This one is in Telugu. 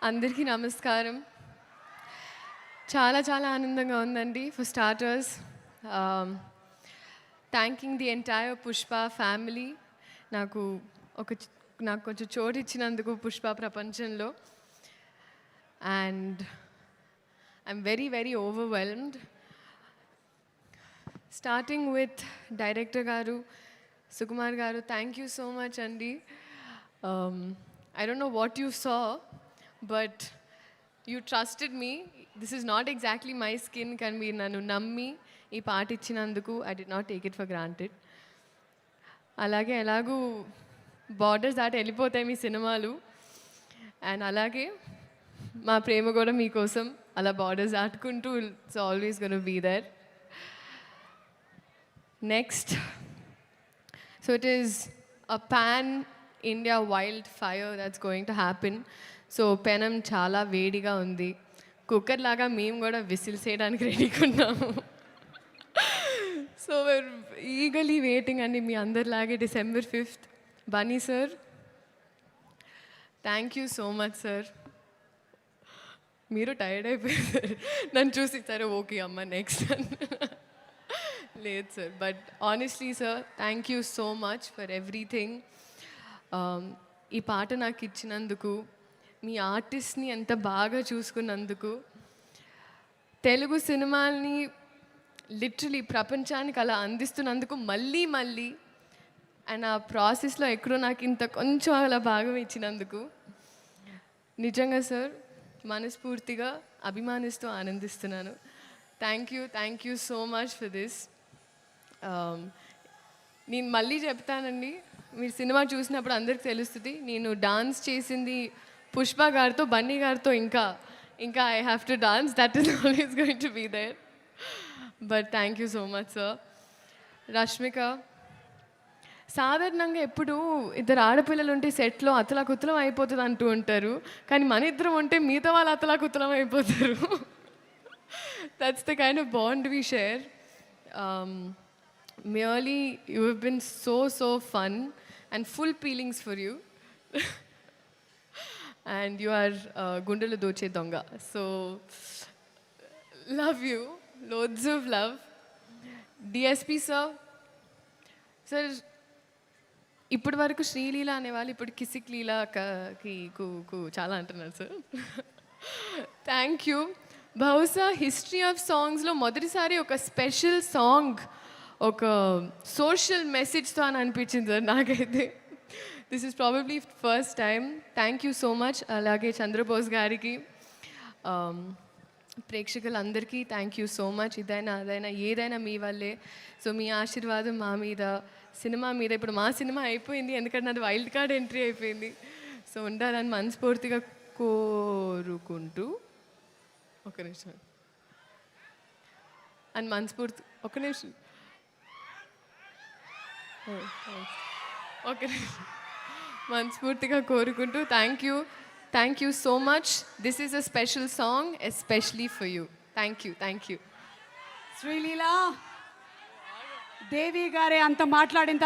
అందరికీ నమస్కారం. చాలా చాలా ఆనందంగా ఉందండి. For starters thanking the entire Pushpa family నాకు నాకు కొంచెం చోటు ఇచ్చినందుకు పుష్ప ప్రపంచంలో. And I'm very very overwhelmed. Starting with director గారు సుకుమార్ గారు, థ్యాంక్ యూ సో మచ్ అండి. I don't know what you saw, but you trusted me. This is not exactly my skin. Can be nanu nammi ee part ichinanduku I did not take it for granted. Alage elagu borders daati ellipotayi mee cinemalu, and alage ma prema kuda mee kosam ala borders daatukuntu it's always going to be there. Next, so it is a pan India wildfire that's going to happen. So పెనం చాలా వేడిగా ఉంది. కుక్కర్ లాగా మేము కూడా విసిల్ చేయడానికి రెడీగా ఉన్నాము. సో we're eagerly waiting అండి మీ అందరిలాగే December 5th. Bunny sir, thank you so much sir. మీరు టైర్డ్ అయిపోయారు నన్ను చూసి, సరే ఓకే అమ్మ నెక్స్ట్ లేదు sir. But honestly sir, thank you so much for everything. ఈ పాట నాకు ఇచ్చినందుకు, మీ ఆర్టిస్ట్ని ఎంత బాగా చూసుకున్నందుకు, తెలుగు సినిమాల్ని లిటరలీ ప్రపంచానికి అలా అందిస్తున్నందుకు మళ్ళీ మళ్ళీ, అండ్ ఆ ప్రాసెస్లో ఎక్కడో నాకు ఇంత కొంచెం అలా భాగం ఇచ్చినందుకు నిజంగా సార్ మనస్ఫూర్తిగా అభిమానిస్తూ ఆనందిస్తున్నాను. Thank you so much for this. నేను మళ్ళీ చెప్తానండి, మీరు సినిమా చూసినప్పుడు అందరికి తెలుస్తుంది నేను డాన్స్ చేసింది పుష్ప గారితో, బన్నీ గారితో. ఇంకా I have to dance, that is always going to be there. But thank you so much sir. Rashmika, సాధారణంగా ఎప్పుడు ఇద్దరు ఆడపిల్లలు ఉంటే సెట్లో అతలాకుతలం అయిపోతుంది అంటూ ఉంటారు, కానీ మన ఇద్దరం ఉంటే మిగతా వాళ్ళు అతలాకుతలం అయిపోతారు. That's the kind of bond we share. Merely, you have been so fun and full feelings for you. And you are Gundala Doche Donga. So, love you. Loads of love. DSP sir. Sir, ఇప్పటి వరకు శ్రీలీల అనేవాళ్ళు ఇప్పుడు కిసిక్ లీలాకి చాలా అంటున్నారు సార్. Thank you. బహుశా హిస్టరీ ఆఫ్ సాంగ్స్లో మొదటిసారి ఒక స్పెషల్ సాంగ్ ఒక సోషల్ మెసేజ్తో అని అనిపించింది సార్ నాకైతే. This is probably first time. Thank you so much. అలాగే చంద్రబోస్ గారికి, ప్రేక్షకులందరికీ థ్యాంక్ యూ సో మచ్. ఇదైనా అదైనా ఏదైనా మీ వల్లే. సో మీ ఆశీర్వాదం మా మీద, సినిమా మీద. ఇప్పుడు మా సినిమా అయిపోయింది, ఎందుకంటే నాది వైల్డ్ కార్డ్ ఎంట్రీ అయిపోయింది. సో ఉండాలని మనస్ఫూర్తిగా కోరుకుంటూ, ఒక నిమిషం అండ్ మనస్ఫూర్తి, ఒక నిమిషం ఓకే, మనస్ఫూర్తిగా కోరుకుంటూ thank you so much. This is a special song especially for you. Thank you. Sreeleela Devi గారే అంత మాట్లాడిన